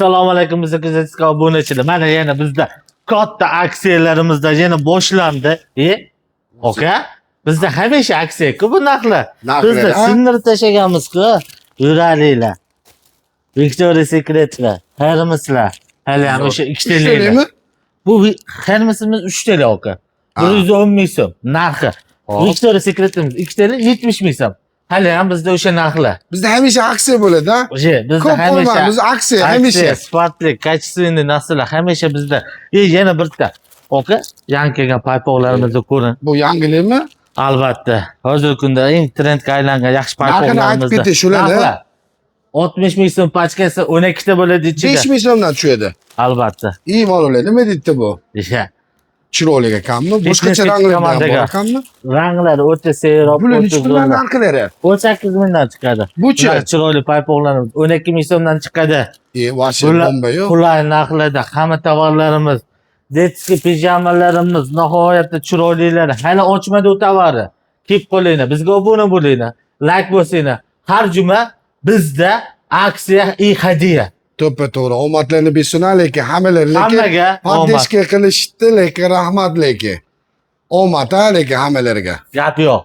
Assalomu alaykum bizni kuzatishga obunachilar. Mana yana bizda katta aksiyalarimizda yana boshlandi. Aka, bizda hamisha aksiya-ku bu narxlar. Bizda sindirib tashlaganmiz-ku. Yuralinglar. Victoria's Secret'lar, Hermes'lar. Hali ham o'sha 2 TL'lar. Bu Hermes'imiz 3 TL aka. 110 ming so'm narxi. Victoria's Secret'imiz 2 TL 70 ming so'm. Hali ham bizda o'sha narxlar. Bizda hamisha aksiya bo'ladi-a? Bizda hamisha biz aksiya hamisha. Sportli, kачественный narsalar hamisha bizda. Yana bitta. Aka, yangi kelgan paypoqlarimizni ko'ring. Bu yangilikmi? Albatta. Hozirgi kunda eng trendga aylangan yaxshi paypoqlarimiz. Narxini aytib ketish shular. 60 ming so'm pachkasi 12 ta bo'ladi ichida. 5 ming so'mdan tushadi. Albatta. Malollar nima deydi bu? Chiroyli ekanmi? Boshqacha ranglar ekanmi? Ranglari o'ta seroq, bular necha puldan narxlari? 18 mingdan chiqadi. Buchi chiroyli paypoqlarimiz 12 ming so'mdan chiqadi. Vashi bomba yo'q. Qulay narxlarda hamma tovarlarimiz, detskiy pijamalarimiz nihoyatda chiroylilar. Hali ochmadi u tovarni. Kelib qolinglar, bizga obuna bo'linglar, like bosinglar. Har juma bizda aksiya hadiya. To'ppa-to'g'ri. Omadlarni bersinlar, lekin hammaga poddeska qilishdi, lekin rahmat lekin. Omad lekin hammalarga. Gap yo'q.